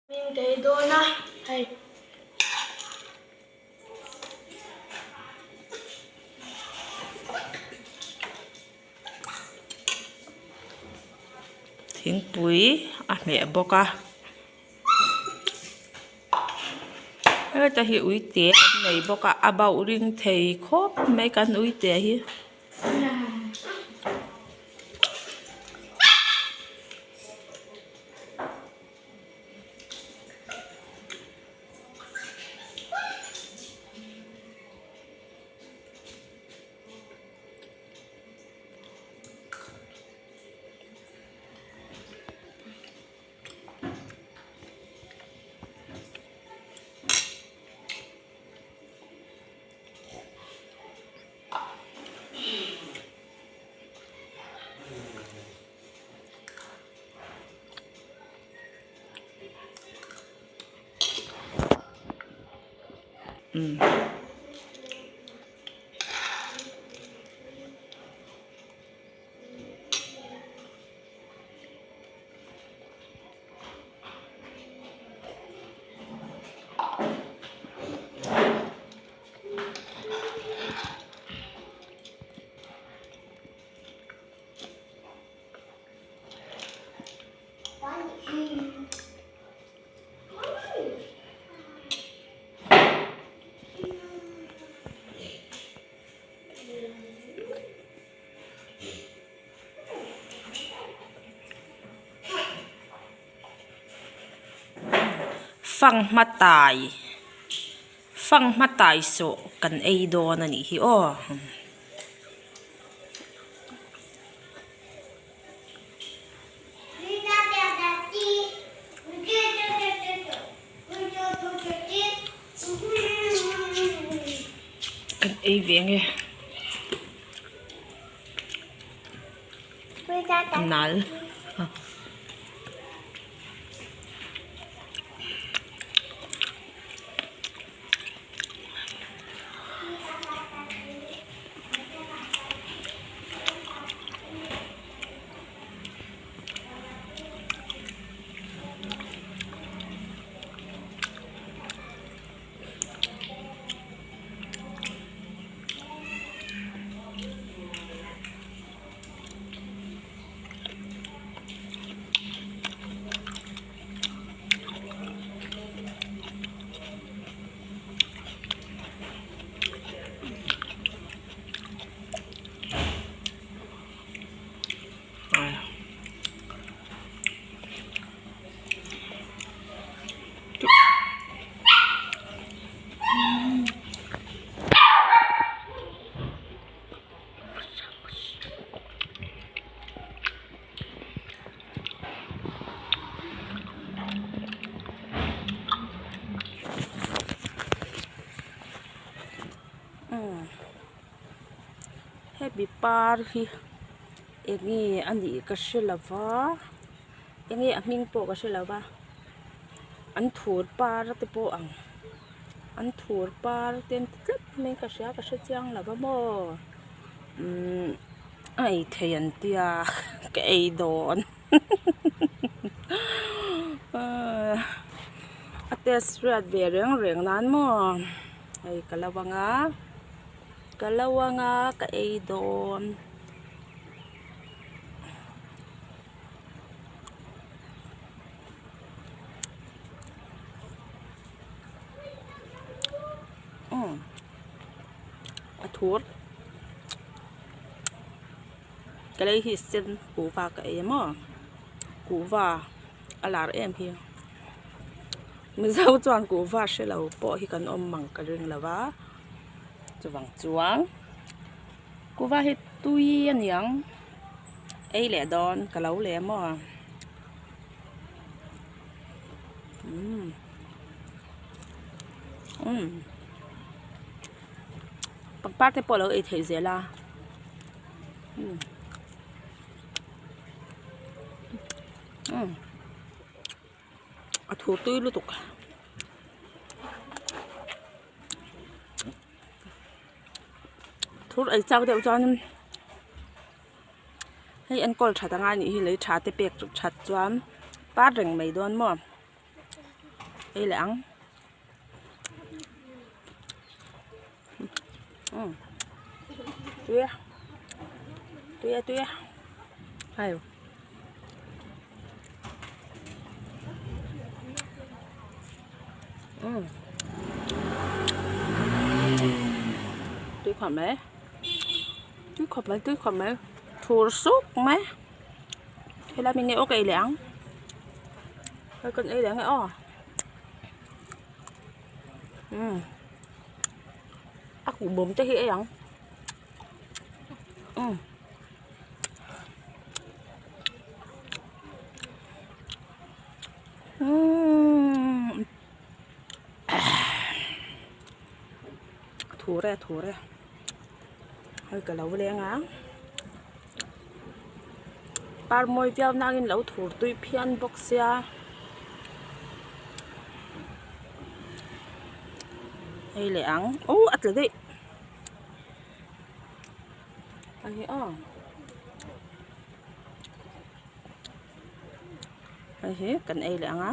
mình thấy đôi na hay thing pui a mẹ boka cái ta hi ui te nei boka abau ring thei khop mấy kan ui te hi phăng mắt tài số cần ai đó nè hi ô cần ai về nghe nál happy party engi ani ka shelawa engi aming po ka shelawa an thur par te po ang an thur par ten tlap me ka sha ka sha chang lawa mo ai theian tia ka ei don ates rat ve reng nan mo ai kalawanga ka ei don thốt cái đây thì xin củ và cái mà củ và là em hi mình giao toàn củ và sẽ là bỏ thì cần ôm bằng cái rừng là vá cho bằng chuang củ và hết tui anh yang ấy lẻ đòn cả lâu lẻ mà bằng bát thế bỏ lỡ ấy thấy dễ là thua tươi luôn tục thua ấy sao đều cho nên hay ăn col chả tăng ai nhỉ lấy chả tê bẹt chặt choán bát rừng mấy đòn mà ấy lãng tuyết hay tuyết khỏi mấy thua sốt mấy thế là mình nghe ok lãng hơi cần ấy lãng ấy aku bom teh yang thua ra hơi cả lẩu đen á par môi tiêu nang in lẩu thua tui phian bốc xia hay lãng ắt là đấy ấy cần ấy lãng á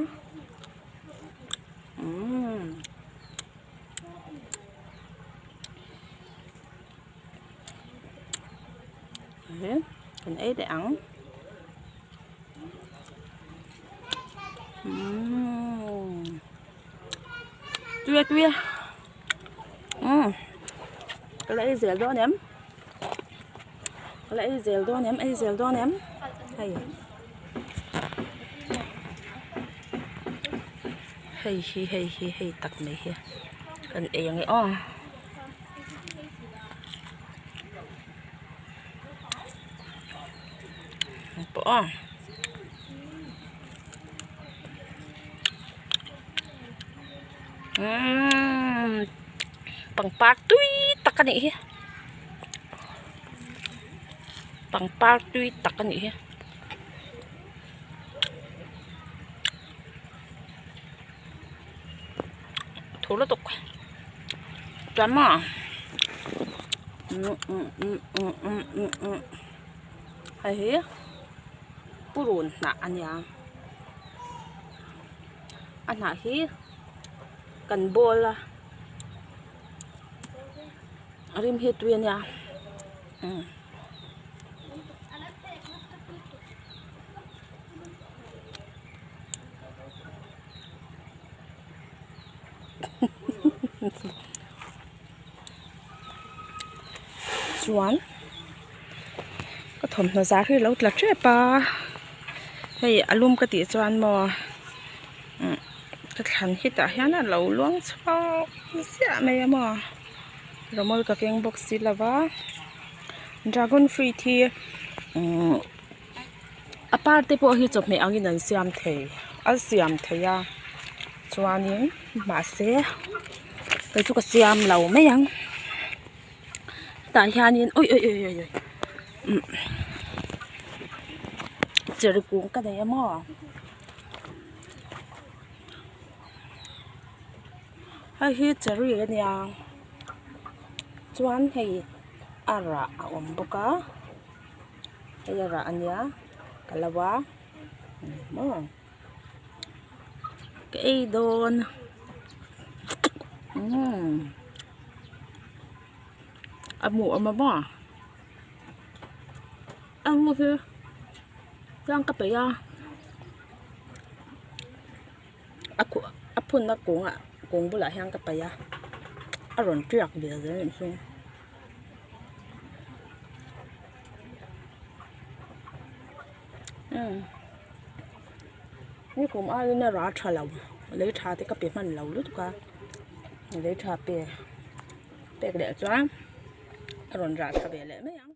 cần ấy để ăn tuyệt cái lấy dẻo đó ném ấy dẻo đó ném hay tặc này kia cần ấy nghe bỏ bằng pa tui takkan ni bằng pa tui takkan ni thua là tục chấm à hay purun na anya ana hi kan bola rim hi tuya nya chuan có thầm nó giá khi lâu là chết ba hay alum cái tía chuan mò cái thằng khi ta hiện là lâu luôn sao xả mày mò rồi mua cái keng box là vá dragon free thì apart po hi chụp mày ang in siam thei à chuan in mà sẽ cái chú cái siam lâu mấy ang tại hiện in ôi chờ được cuốn cái này mò hay hi chờ rồi cái nhà chuan hay ara boka hay ara anya kalawa mò cái don amu mò amu kia yang kapaya aku apun na kung bula yang kapaya aron triak dia rồi soนี่ผมเอาเนี่ยราชาเราเลยชาที่ก็เปียมันเรารู้ทุกการเลยชาเปียเด็กจ้าอร่อยราชาเปียเลยไม่ยัง